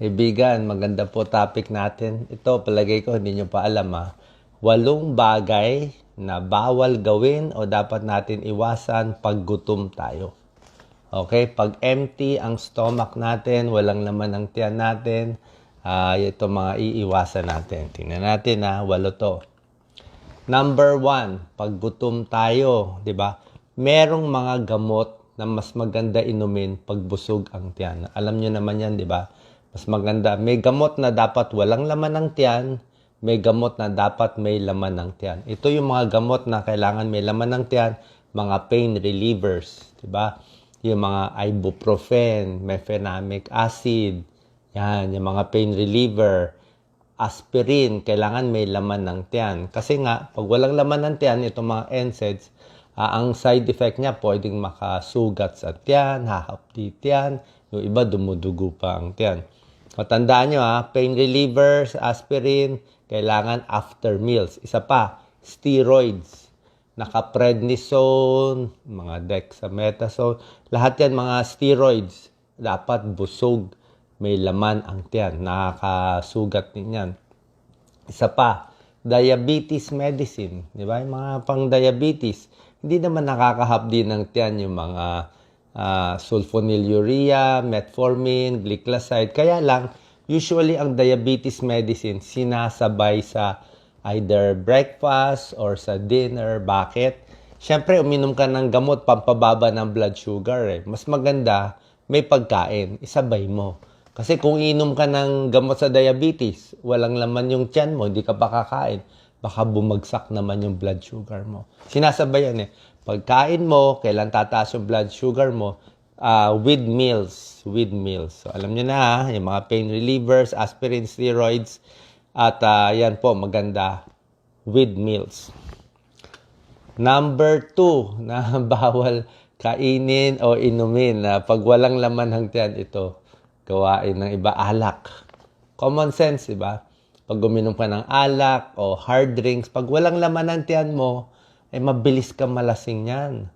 Kaibigan, maganda po topic natin. Ito, palagay ko, hindi nyo pa alam 8 bagay na bawal gawin o dapat natin iwasan pag gutom tayo. Okay? Pag empty ang stomach natin, walang laman ang tiyan natin, ito mga iiwasan natin. Tingnan natin 8 to. Number 1, pag gutom tayo, di ba? Merong mga gamot na mas maganda inumin pag busog ang tiyan. Alam nyo naman yan, di ba? Mas maganda. May gamot na dapat walang laman ng tiyan, may gamot na dapat may laman ng tiyan. Ito yung mga gamot na kailangan may laman ng tiyan, mga pain relievers, di ba? Yung mga ibuprofen, mefenamic acid, yan, yung mga pain reliever, aspirin, kailangan may laman ng tiyan. Kasi nga, pag walang laman ng tiyan, itong mga NSAIDs, ang side effect niya, pwedeng makasugat sa tiyan, hahapdi tiyan, yung iba dumudugo pa ang tiyan. Matandaan nyo pain relievers, aspirin, kailangan after meals. Isa pa, steroids, naka-prednisone, mga dexamethasone, lahat yan mga steroids, dapat busog, may laman ang tiyan, nakakasugat din yan. Isa pa, diabetes medicine, di ba? Yung mga pang-diabetes, hindi naman nakakahapdi ng tiyan yung mga sulfonylurea, metformin, glycoside. Kaya lang, usually ang diabetes medicine sinasabay sa either breakfast or sa dinner. Bakit? Siyempre, uminom ka ng gamot pampababa ng blood sugar. Mas maganda, may pagkain, isabay mo. Kasi kung inom ka ng gamot sa diabetes, walang laman yung tiyan mo, hindi ka pa kakain, baka bumagsak naman yung blood sugar mo. Sinasabay yan Pagkain mo, kailan tataas yung blood sugar mo, with meals. So, alam nyo na yung mga pain relievers, aspirin, steroids, at yan po, maganda, with meals. Number 2, na bawal kainin o inumin. Pag walang laman ng tiyan, ito, gawain ng iba, alak. Common sense, diba? Pag uminom ka ng alak o hard drinks, pag walang laman ng tiyan mo, mabilis ka malasing yan.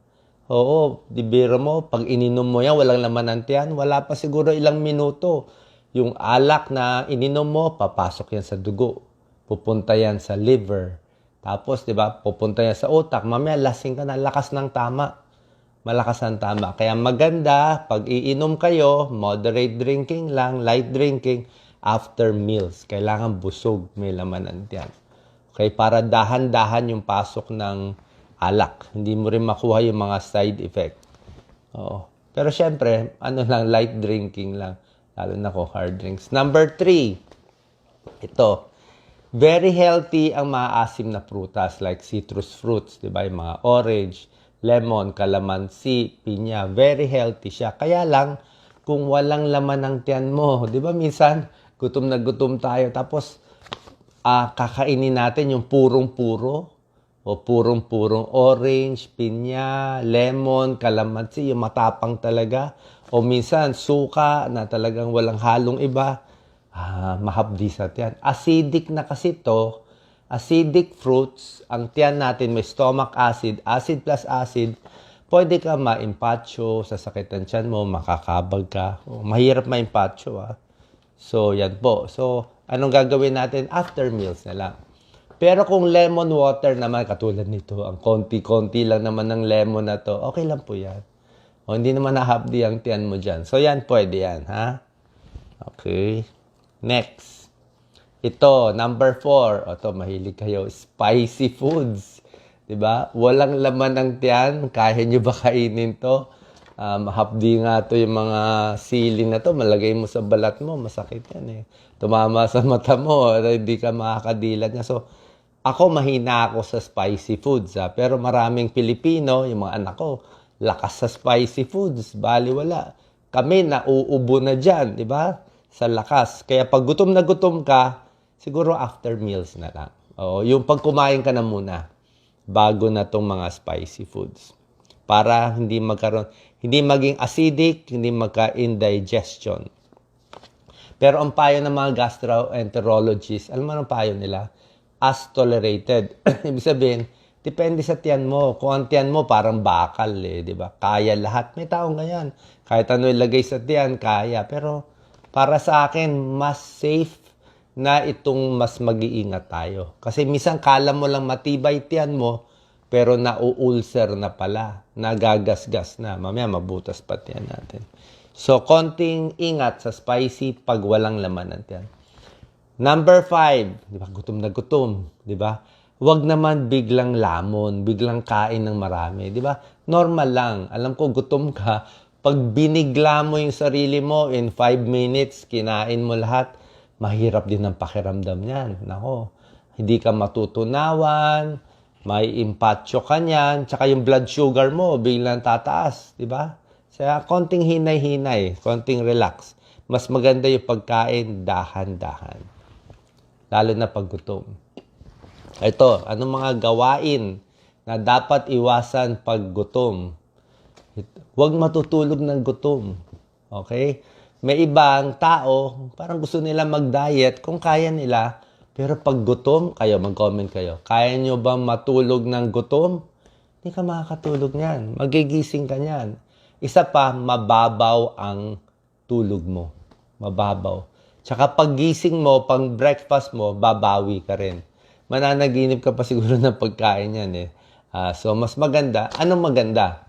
Oo, di biro mo, pag ininom mo yan, walang laman ng tiyan, wala pa siguro ilang minuto. Yung alak na ininom mo, papasok yan sa dugo. Pupunta yan sa liver. Tapos, di ba, pupunta yan sa utak. Mamaya, lasing ka na, lakas ng tama. Malakas ang tama. Kaya maganda, pag iinom kayo, moderate drinking lang, light drinking, after meals. Kailangan busog, may laman ng tiyan. Okay, para dahan-dahan yung pasok ng alak. Hindi mo rin makuha yung mga side effect. Oo. Pero syempre, light drinking lang. Lalo na ko, hard drinks. Number 3, ito. Very healthy ang maasim na prutas like citrus fruits, di ba? Yung mga orange, lemon, calamansi, pinya. Very healthy siya. Kaya lang, kung walang laman ng tiyan mo, di ba minsan, gutom na gutom tayo. Tapos, kakainin natin yung purong-puro o purong-purong orange, pinya, lemon, calamansi, yung matapang talaga. O minsan, suka na talagang walang halong iba. Mahapdi sa tiyan. Acidic na kasi to. Acidic fruits, ang tiyan natin may stomach acid, acid plus acid, pwede ka ma-impatcho, sasakit ang tiyan mo, makakabag ka. Mahirap ma-impatcho So, yan po. So, anong gagawin natin? After meals na lang. Pero kung lemon water naman, katulad nito, ang konti-konti lang naman ng lemon na to, okay lang po yan. O, hindi naman nahapdi ang tiyan mo dyan. So, yan, pwede yan, Okay. Next. Ito, number 4. Ito, mahilig kayo. Spicy foods. Diba? Walang laman ng tiyan. Kaya nyo ba kainin to? Mahapdi nga to yung mga sili na to. Malagay mo sa balat mo. Masakit yan Tumama sa mata mo. Hindi ka makakadilat niya. So, ako mahina ako sa spicy foods. Pero maraming Pilipino, yung mga anak ko, lakas sa spicy foods. Baliwala. Kami, nauubo na dyan. Diba? Sa lakas. Kaya pag gutom na gutom ka, siguro after meals na lang. Yung pag kumain ka na muna, bago na tong mga spicy foods. Para hindi maging acidic, hindi magka-indigestion. Pero ang payo ng mga gastroenterologists, alam mo ang payo nila? As tolerated. Ibig sabihin, depende sa tiyan mo. Kung ang tiyan mo parang bakal di ba? Kaya lahat. May taong ganyan. Kahit ano ilagay sa tiyan, kaya. Pero para sa akin, mas safe na itong mas mag-iingat tayo. Kasi minsan kala mo lang matibay tiyan mo, pero nau-ulcer na pala, nagagasgas na. Mamaya mabutas pa tiyan natin. So, konting ingat sa spicy pag walang laman ng tiyan. Number 5, di ba? Gutom na gutom, di ba? Huwag naman biglang lamon, biglang kain ng marami, di ba? Normal lang. Alam ko, gutom ka. Pag binigla mo yung sarili mo, in 5 minutes, kinain mo lahat, mahirap din ang pakiramdam niyan. Nako, hindi ka matutunawan, may impatyo ka niyan, tsaka yung blood sugar mo, biglang tataas, di ba? Kaya konting hinay-hinay, konting relax. Mas maganda yung pagkain, dahan-dahan. Lalo na pag gutom. Ito, anong mga gawain na dapat iwasan pag gutom? Huwag matutulog ng gutom. Okay? May ibang tao, parang gusto nila mag-diet kung kaya nila. Pero pag gutom, kayo, mag-comment kayo. Kaya nyo ba matulog ng gutom? Hindi ka makakatulog niyan. Magigising ka niyan. Isa pa, mababaw ang tulog mo. Mababaw. Tsaka pag gising mo, pang breakfast mo, babawi ka rin. Mananaginip ka pa siguro ng pagkain yan eh. So, mas maganda. Anong maganda?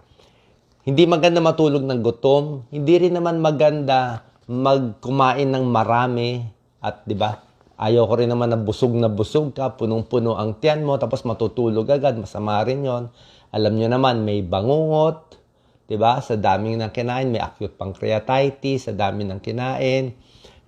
Hindi maganda matulog ng gutom. Hindi rin naman maganda magkumain ng marami. At di ba? Ayaw ko rin naman na busog ka, punong-puno ang tiyan mo, tapos matutulog agad. Masama rin yon. Alam nyo naman, may bangungot. Di ba? Sa daming ng kinain, may acute pancreatitis, sa dami ng kinain.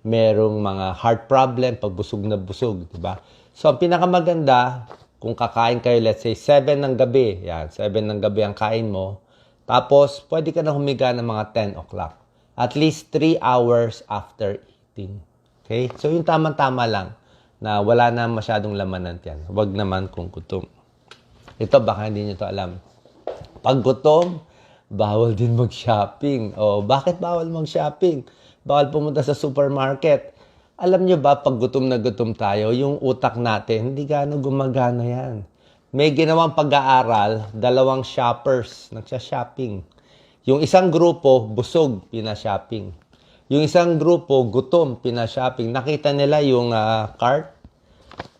Merong mga heart problem pag busog na busog. Di ba? So, ang pinakamaganda, kung kakain kayo, let's say, 7 ng gabi. Yan, 7 ng gabi ang kain mo. Tapos, pwede ka na humiga ng mga 10 o'clock. At least 3 hours after eating. Okay? So, yung tama-tama lang na wala na masyadong laman ng tiyan. Huwag naman kung gutom. Ito, baka hindi nyo to alam. Pag gutom, bawal din mag-shopping. O, bakit bawal mag-shopping? Bawal pumunta sa supermarket. Alam nyo ba, pag gutom na gutom tayo, yung utak natin, hindi gaano gumagana yan. May ginawang pag-aaral, 2 shoppers, nagsha-shopping. Yung isang grupo, busog, pina-shopping. Yung isang grupo, gutom, pina-shopping. Nakita nila yung cart.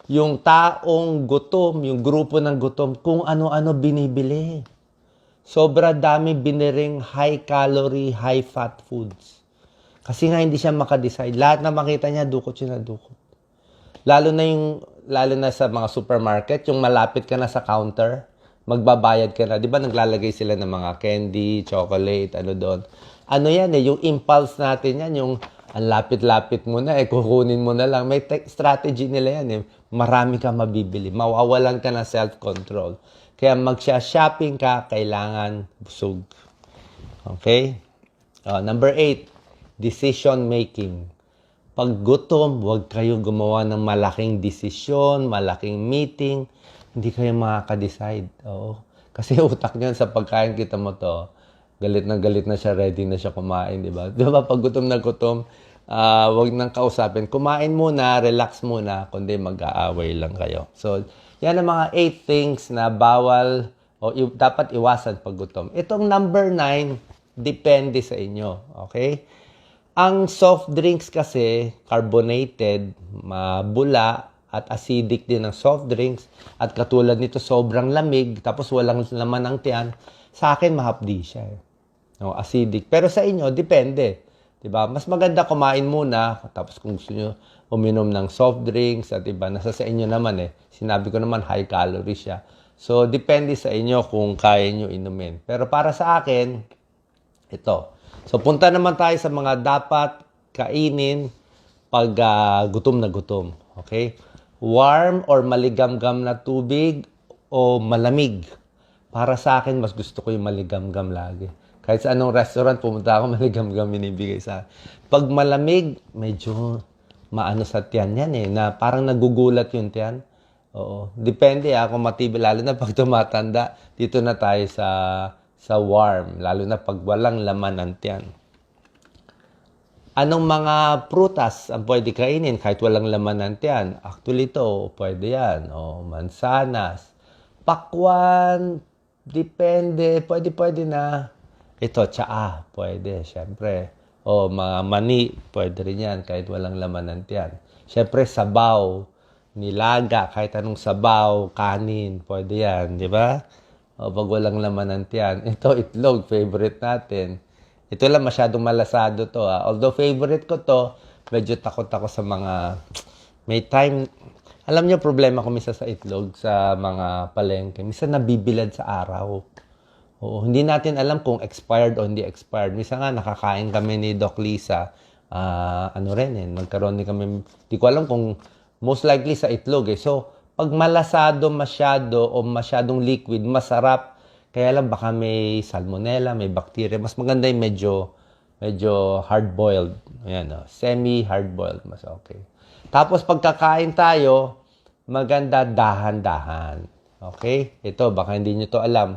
Yung taong gutom, yung grupo ng gutom, kung ano-ano binibili. Sobra dami biniring high-calorie, high-fat foods. Kasi nga hindi siya makadecide. Lahat na makita niya, dukot siya na dukot. Lalo na sa mga supermarket, yung malapit ka na sa counter, magbabayad ka na. Di ba naglalagay sila ng mga candy, chocolate, ano doon. Ano yan eh, yung impulse natin yan, yung ang lapit-lapit mo na kukunin mo na lang. May strategy nila yan eh. Marami ka mabibili. Mawawalan ka ng self-control. Kaya magsha-shopping ka, kailangan busog. Okay? Number 8, decision making. Pag gutom, huwag kayo gumawa ng malaking desisyon, malaking meeting. Hindi kayo makaka-decide. Oo. Kasi utak niyan sa pagkain kita mo to, galit na siya, ready na siya kumain, di ba? Di ba, pag gutom na gutom, huwag nang kausapin. Kumain muna, relax muna, kundi mag-aaway lang kayo. So, yan ang mga 8 things na bawal o dapat iwasan pag gutom. Itong number 9, depende sa inyo. Okay? Ang soft drinks kasi, carbonated, mabula, at acidic din ang soft drinks. At katulad nito, sobrang lamig, tapos walang laman ng tiyan. Sa akin, mahapdi siya. No, acidic. Pero sa inyo, depende. Diba? Mas maganda kumain muna, tapos kung gusto nyo uminom ng soft drinks, at diba, nasa sa inyo naman eh. Sinabi ko naman, high calorie siya. So, depende sa inyo kung kaya nyo inumin. Pero para sa akin, ito. So, punta naman tayo sa mga dapat kainin pag gutom na gutom. Okay? Warm or maligamgam na tubig o malamig. Para sa akin, mas gusto ko yung maligamgam lagi. Kahit sa anong restaurant, pumunta ako, maligamgam binibigay sa akin. Pag malamig, medyo maano sa tiyan yan eh, na parang nagugulat yung tiyan. Oo. Depende kung matibay, lalo na pag tumatanda, dito na tayo sa warm, lalo na pag walang laman ng tiyan. Anong mga prutas ang pwede kainin kahit walang laman ng tiyan? Actually ito, pwede yan. Mansanas, pakwan, depende, pwede na. Ito, tsaa, pwede, syempre. O mga mani, pwede rin yan kahit walang laman ng tiyan. Siyempre, sabaw, nilaga, kahit anong sabaw, kanin, pwede yan, di ba? O pag walang laman ng tiyan. Ito, itlog, favorite natin. Ito lang masyadong malasado to. Although favorite ko to, medyo takot ako sa mga, may time, alam niyo problema ko minsan sa itlog, sa mga palengke. Minsan nabibilad sa araw. Oo, hindi natin alam kung expired o hindi expired. Minsan nga, nakakain kami ni Doc Lisa. Nagkaroon din kami, di ko alam kung most likely sa itlog eh. So, pag malasado masyado o masyadong liquid, masarap. Kaya lang baka may salmonella, may bacteria. Mas maganda yung medyo hard-boiled. Ayan, semi-hard-boiled, mas okay. Tapos pagkakain tayo, maganda dahan-dahan. Okay? Ito, baka hindi nyo to alam.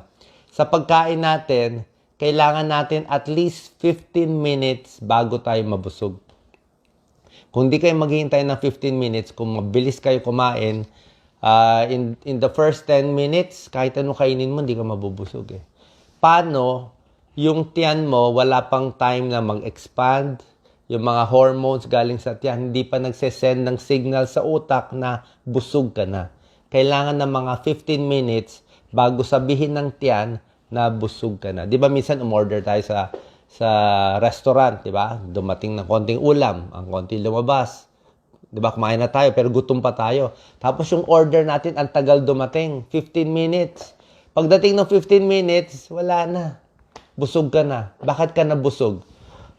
Sa pagkain natin, kailangan natin at least 15 minutes bago tayo mabusog. Kung di kayo maghihintay ng 15 minutes, kung mabilis kayo kumain, in the first 10 minutes, kahit anong kainin mo, hindi ka mabubusog eh. Paano yung tiyan mo, wala pang time na mag-expand, yung mga hormones galing sa tiyan, hindi pa nagsesend ng signal sa utak na busog ka na. Kailangan ng mga 15 minutes bago sabihin ng tiyan na busog ka na. Di ba minsan umorder tayo sa restaurant, di ba? Dumating ng konting ulam, ang konting lumabas. Di ba? Kumain na tayo, pero gutom pa tayo. Tapos yung order natin, ang tagal dumating. 15 minutes. Pagdating ng 15 minutes, wala na. Busog ka na. Bakit ka na busog?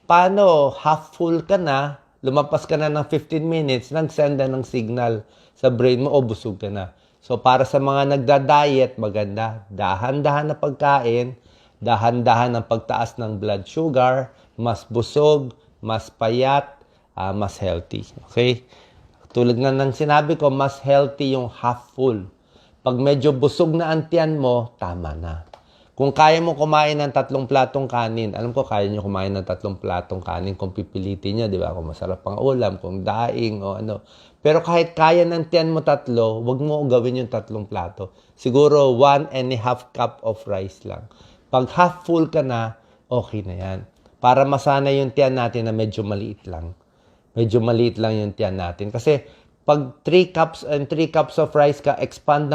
Paano? Half full ka na, lumampas ka na ng 15 minutes, nag-send na ng signal sa brain mo, busog ka na. So, para sa mga nagda-diet, maganda. Dahan-dahan na pagkain, dahan-dahan ang pagtaas ng blood sugar, mas busog, mas payat, mas healthy. Okay? Tulad nga ng sinabi ko, mas healthy yung half full. Pag medyo busog na ang tiyan mo, tama na. Kung kaya mo kumain ng 3 platong kanin, alam ko kaya nyo kumain ng 3 platong kanin kung pipilitin nyo, di ba? Kung masarap pang ulam, kung daing o ano. Pero kahit kaya ng tiyan mo 3, wag mo gawin yung 3 plato. Siguro 1.5 cup of rice lang. Pag half full ka na, okay na yan. Para masanay yung tiyan natin na medyo maliit lang. Medyo maliit lang yung tiyan natin. Kasi pag 3 cups of rice ka, expand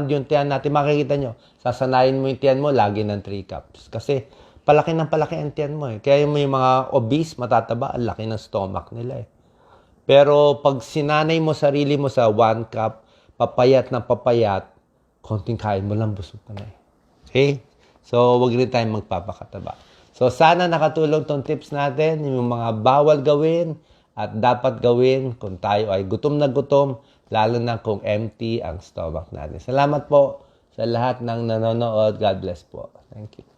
yung tiyan natin, makikita nyo, sasanayin mo yung tiyan mo, lagi ng 3 cups. Kasi palaki ng palaki ang tiyan mo eh. Kaya yung mga obese, matataba, ang laki ng stomach nila eh. Pero pag sinanay mo sarili mo sa 1 cup, papayat na papayat, konting kain mo lang, busog ka na eh. Okay? So, wag rin tayong magpapakataba. So, sana nakatulong tong tips natin, yung mga bawal gawin, at dapat gawin kung tayo ay gutom na gutom, lalo na kung empty ang stomach natin. Salamat po sa lahat ng nanonood. God bless po. Thank you.